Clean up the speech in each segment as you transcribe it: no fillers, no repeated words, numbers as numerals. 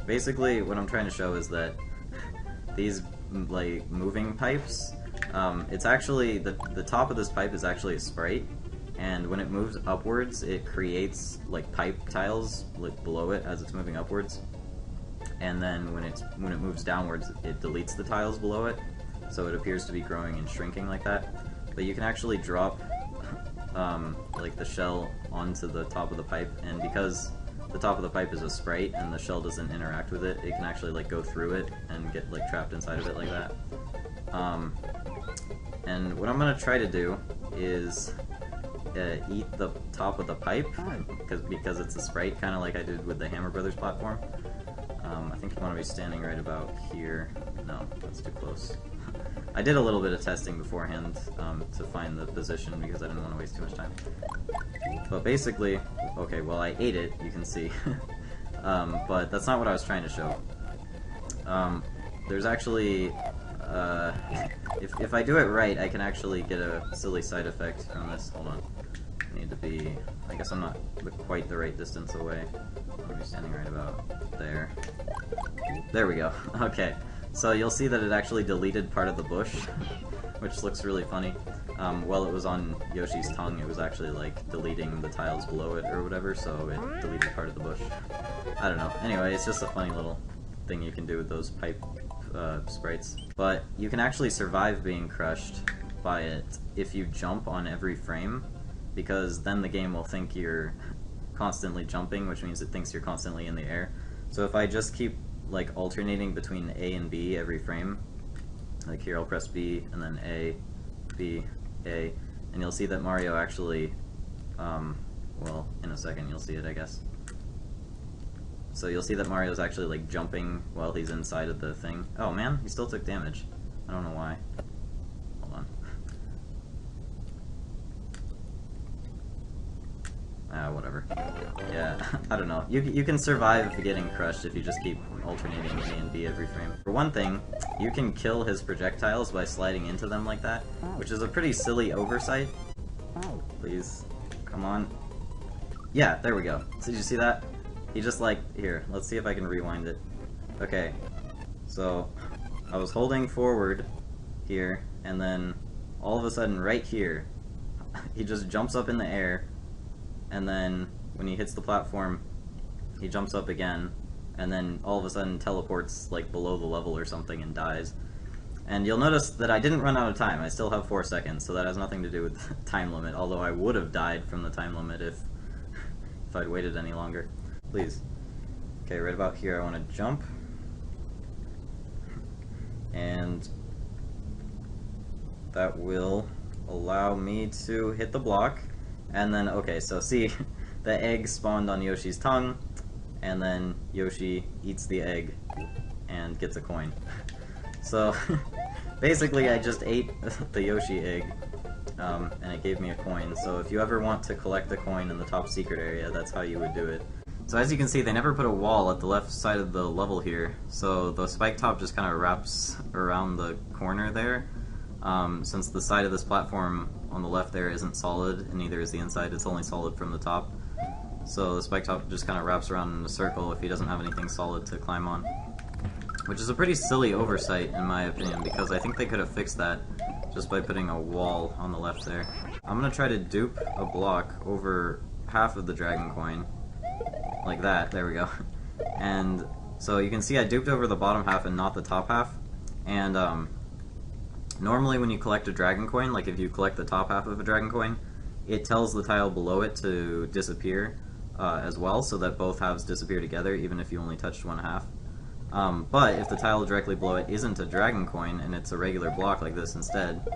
basically what I'm trying to show is that these like moving pipes, it's actually the top of this pipe is actually a sprite, and when it moves upwards it creates like pipe tiles like below it as it's moving upwards, and then when it moves downwards it deletes the tiles below it, so it appears to be growing and shrinking like that. But you can actually drop like the shell onto the top of the pipe, and because the top of the pipe is a sprite and the shell doesn't interact with it, it can actually like go through it and get like trapped inside of it like that. And what I'm gonna try to do is eat the top of the pipe because it's a sprite, kind of like I did with the Hammer Brothers platform. I think you want to be standing right about here. No, that's too close. I did a little bit of testing beforehand to find the position because I didn't want to waste too much time. But basically, okay, well I ate it, you can see. But that's not what I was trying to show. There's actually, if I do it right, I can actually get a silly side effect from this. Hold on. I need to be, I guess I'm not quite the right distance away. I'll be standing right about there. There we go. Okay. So you'll see that it actually deleted part of the bush, which looks really funny. While it was on Yoshi's tongue, it was actually like deleting the tiles below it or whatever, so it deleted part of the bush. I don't know. Anyway, it's just a funny little thing you can do with those pipe sprites. But you can actually survive being crushed by it if you jump on every frame, because then the game will think you're constantly jumping, which means it thinks you're constantly in the air. So if I just keep like alternating between A and B every frame, like here I'll press B and then A, B, A, and you'll see that Mario actually, well, in a second you'll see it, I guess. So you'll see that Mario's actually like jumping while he's inside of the thing. Oh man, he still took damage. I don't know why. Hold on. Whatever. Yeah, I don't know. You can survive getting crushed if you just keep alternating A and B every frame. For one thing, you can kill his projectiles by sliding into them like that, which is a pretty silly oversight. Please, come on. Yeah, there we go. So did you see that? He just like, here, let's see if I can rewind it. Okay, so I was holding forward here, and then all of a sudden right here, he just jumps up in the air, and then when he hits the platform, he jumps up again, and then all of a sudden teleports like below the level or something and dies. And you'll notice that I didn't run out of time. I still have 4 seconds, so that has nothing to do with the time limit, although I would have died from the time limit if I'd waited any longer. Please. Okay, right about here I want to jump. And that will allow me to hit the block. And then, okay, so see, the egg spawned on Yoshi's tongue, and then Yoshi eats the egg and gets a coin. So, basically I just ate the Yoshi egg, and it gave me a coin. So if you ever want to collect a coin in the top secret area, that's how you would do it. So as you can see, they never put a wall at the left side of the level here, so the spike top just kind of wraps around the corner there. Since the side of this platform on the left there isn't solid, and neither is the inside, it's only solid from the top. So the spike top just kind of wraps around in a circle if he doesn't have anything solid to climb on. Which is a pretty silly oversight in my opinion, because I think they could have fixed that just by putting a wall on the left there. I'm going to try to dupe a block over half of the dragon coin, like that, there we go. And so you can see I duped over the bottom half and not the top half, and normally when you collect a dragon coin, like if you collect the top half of a dragon coin, it tells the tile below it to disappear as well, so that both halves disappear together, even if you only touched one half. But if the tile directly below it isn't a dragon coin, and it's a regular block like this instead,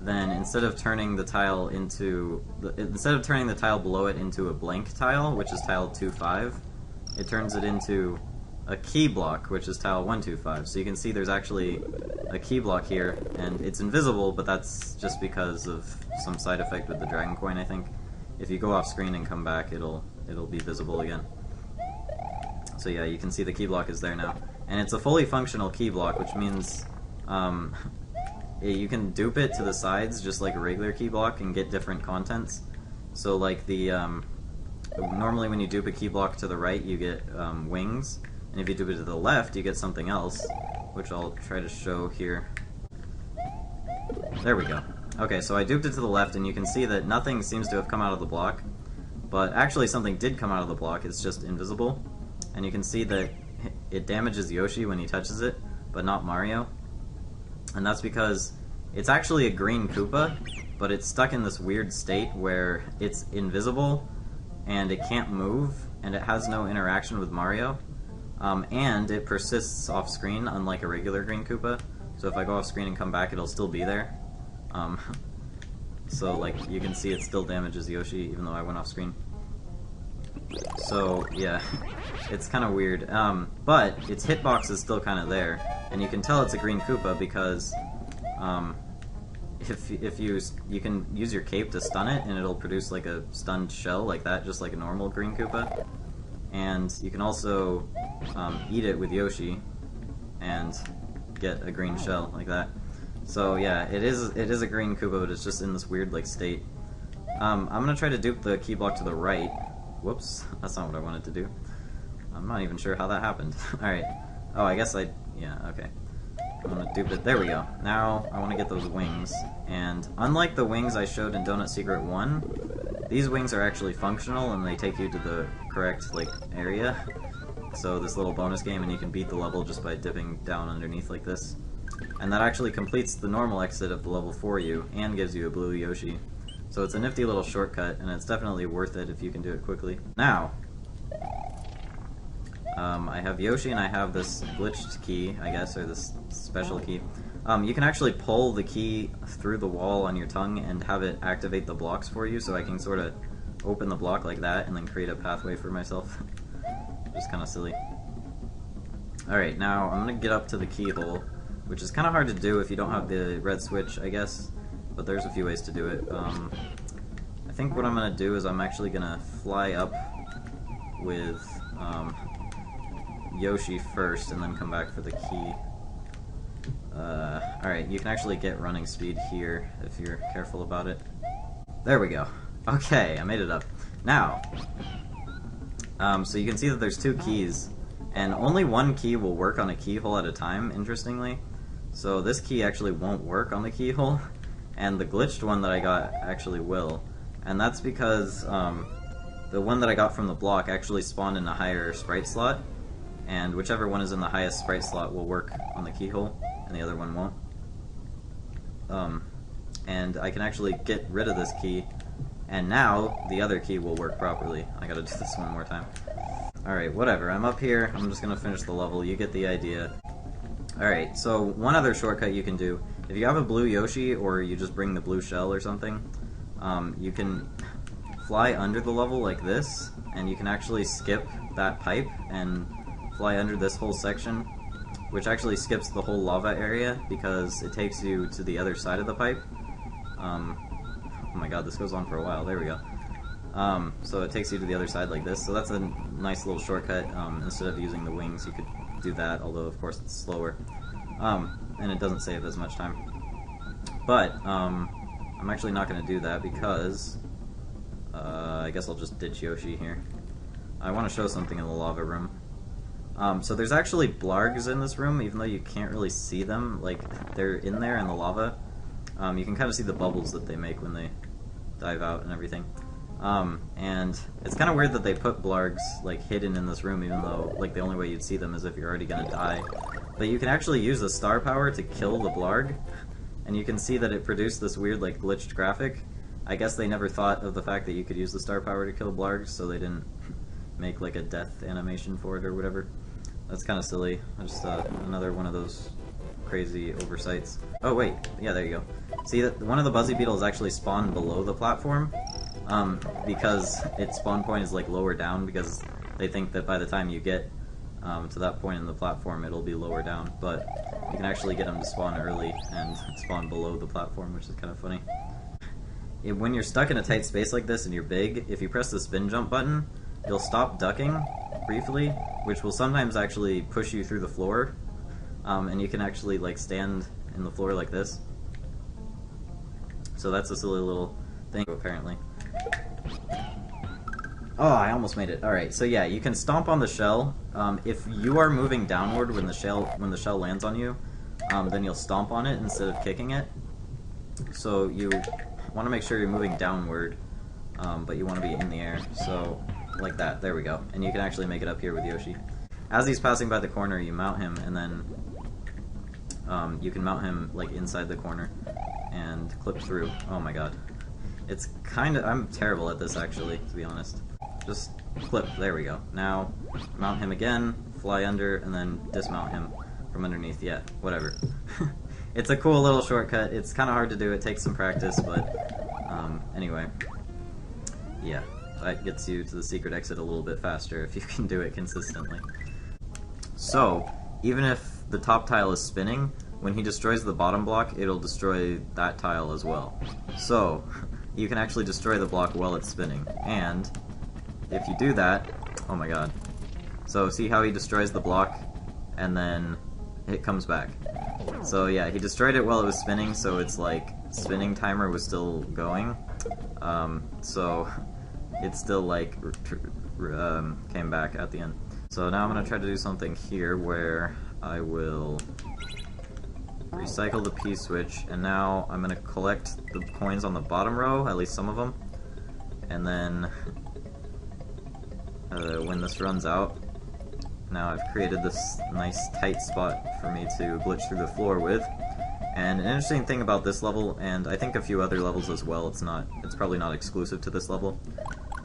then instead of turning the tile below it into a blank tile, which is tile 2-5, it turns it into a key block, which is tile 1-2-5. So you can see there's actually a key block here, and it's invisible, but that's just because of some side effect with the dragon coin, I think. If you go off screen and come back, it'll be visible again. So yeah, you can see the key block is there now. And it's a fully functional key block, which means you can dupe it to the sides just like a regular key block and get different contents. So like the normally when you dupe a key block to the right, you get wings, And if you do it to the left, you get something else, which I'll try to show here. There we go. Okay, so I duped it to the left, and you can see that nothing seems to have come out of the block, but actually something did come out of the block, it's just invisible. And you can see that it damages Yoshi when he touches it, but not Mario. And that's because it's actually a green Koopa, but it's stuck in this weird state where it's invisible, and it can't move, and it has no interaction with Mario. And it persists off-screen, unlike a regular green Koopa. So if I go off-screen and come back, it'll still be there. So, like, you can see it still damages Yoshi, even though I went off-screen. So, yeah, it's kind of weird. But its hitbox is still kind of there, and you can tell it's a green Koopa because if you can use your cape to stun it, and it'll produce like a stunned shell like that, just like a normal green Koopa. And you can also eat it with Yoshi and get a green shell like that. So yeah, it is a green Koopa, but it's just in this weird like state. I'm gonna try to dupe the key block to the right. Whoops, that's not what I wanted to do. I'm not even sure how that happened. Alright. Oh, I guess yeah, okay. I'm gonna dupe it. There we go. Now I want to get those wings. And unlike the wings I showed in Donut Secret 1, these wings are actually functional and they take you to the correct like area. So this little bonus game, and you can beat the level just by dipping down underneath like this. And that actually completes the normal exit of the level for you, and gives you a blue Yoshi. So it's a nifty little shortcut, and it's definitely worth it if you can do it quickly. Now, I have Yoshi and I have this glitched key, I guess, or this special key. You can actually pull the key through the wall on your tongue and have it activate the blocks for you, so I can sort of open the block like that and then create a pathway for myself. Just kind of silly. Alright, now I'm going to get up to the keyhole, which is kind of hard to do if you don't have the red switch, I guess, but there's a few ways to do it. I think what I'm going to do is I'm actually going to fly up with Yoshi first and then come back for the key. Alright, you can actually get running speed here if you're careful about it. There we go. Okay, I made it up. Now, so you can see that there's two keys, and only one key will work on a keyhole at a time, interestingly. So this key actually won't work on the keyhole, and the glitched one that I got actually will. And that's because the one that I got from the block actually spawned in a higher sprite slot, and whichever one is in the highest sprite slot will work on the keyhole, and the other one won't. And I can actually get rid of this key, and now the other key will work properly. I gotta do this one more time. Alright, whatever, I'm up here, I'm just gonna finish the level, you get the idea. Alright, so one other shortcut you can do, if you have a blue Yoshi, or you just bring the blue shell or something, you can fly under the level like this, and you can actually skip that pipe and fly under this whole section, which actually skips the whole lava area because it takes you to the other side of the pipe. Oh my god, this goes on for a while, there we go. So it takes you to the other side like this, so that's a nice little shortcut. Instead of using the wings, you could do that, although of course it's slower. And it doesn't save as much time. But, I'm actually not going to do that because, I guess I'll just ditch Yoshi here. I want to show something in the lava room. So there's actually blargs in this room, even though you can't really see them, like, they're in there in the lava. You can kind of see the bubbles that they make when they dive out and everything. And it's kind of weird that they put blargs, like, hidden in this room, even though, like, the only way you'd see them is if you're already gonna die. But you can actually use the star power to kill the blarg, and you can see that it produced this weird, like, glitched graphic. I guess they never thought of the fact that you could use the star power to kill blargs, so they didn't make, like, a death animation for it or whatever. That's kind of silly. Just another one of those crazy oversights. Oh wait, yeah, there you go. See that one of the Buzzy Beetles actually spawned below the platform, because its spawn point is like lower down, because they think that by the time you get to that point in the platform it'll be lower down, but you can actually get them to spawn early and spawn below the platform, which is kind of funny. When you're stuck in a tight space like this and you're big, if you press the spin jump button, you'll stop ducking briefly, which will sometimes actually push you through the floor, and you can actually like stand in the floor like this. So that's a silly little thing, apparently. Oh, I almost made it. Alright, so yeah, you can stomp on the shell. If you are moving downward when the shell lands on you, then you'll stomp on it instead of kicking it. So you want to make sure you're moving downward, but you want to be in the air. So, like that. There we go. And you can actually make it up here with Yoshi. As he's passing by the corner, you mount him, and then you can mount him like inside the corner and clip through. Oh my god. It's kind of... I'm terrible at this, actually, to be honest. Just clip. There we go. Now, mount him again, fly under, and then dismount him from underneath. Yeah, whatever. It's a cool little shortcut. It's kind of hard to do. It takes some practice, but anyway. Yeah, that gets you to the secret exit a little bit faster if you can do it consistently. So, even if the top tile is spinning, when he destroys the bottom block, it'll destroy that tile as well. So, you can actually destroy the block while it's spinning. And if you do that, oh my god. So see how he destroys the block and then it comes back. So yeah, he destroyed it while it was spinning, so it's like spinning timer was still going. So it still like came back at the end. So now I'm gonna try to do something here where I will recycle the P-switch, and now I'm gonna collect the coins on the bottom row, at least some of them, and then when this runs out, now I've created this nice tight spot for me to glitch through the floor with. And an interesting thing about this level, and I think a few other levels as well, it's probably not exclusive to this level,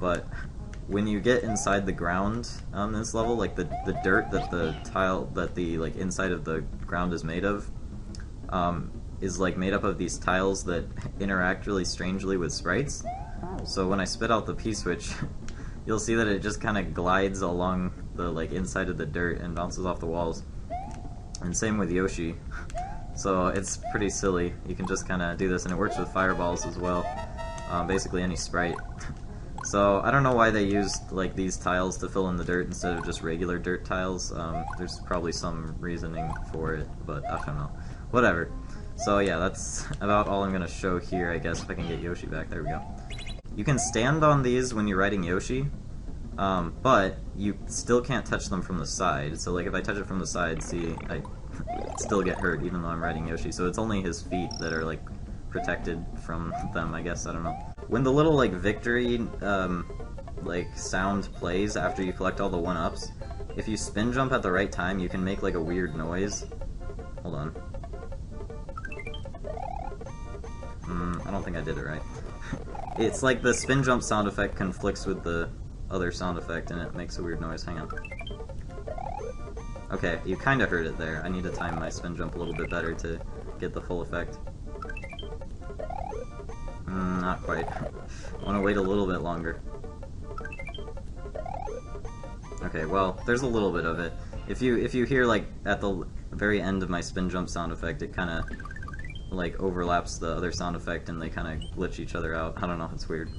but when you get inside the ground on this level, like the dirt that the like inside of the ground is made of, is like made up of these tiles that interact really strangely with sprites. So when I spit out the P-switch, you'll see that it just kind of glides along the like inside of the dirt and bounces off the walls. And same with Yoshi. So it's pretty silly. You can just kind of do this, and it works with fireballs as well. Basically any sprite. So I don't know why they used like these tiles to fill in the dirt instead of just regular dirt tiles. There's probably some reasoning for it, but I don't know. Whatever. So yeah, that's about all I'm going to show here, I guess, if I can get Yoshi back. There we go. You can stand on these when you're riding Yoshi, but you still can't touch them from the side. So like if I touch it from the side, see, I still get hurt even though I'm riding Yoshi. So it's only his feet that are like protected from them, I guess. I don't know. When the little like victory like sound plays after you collect all the 1-ups, if you spin jump at the right time, you can make like a weird noise. Hold on. I don't think I did it right. It's like the spin jump sound effect conflicts with the other sound effect and it makes a weird noise. Hang on. Okay, you kinda heard it there. I need to time my spin jump a little bit better to get the full effect. Not quite. I want to wait a little bit longer. Okay, well, there's a little bit of it. If you hear like at the very end of my spin jump sound effect, it kinda like overlaps the other sound effect and they kinda glitch each other out. I don't know, it's weird.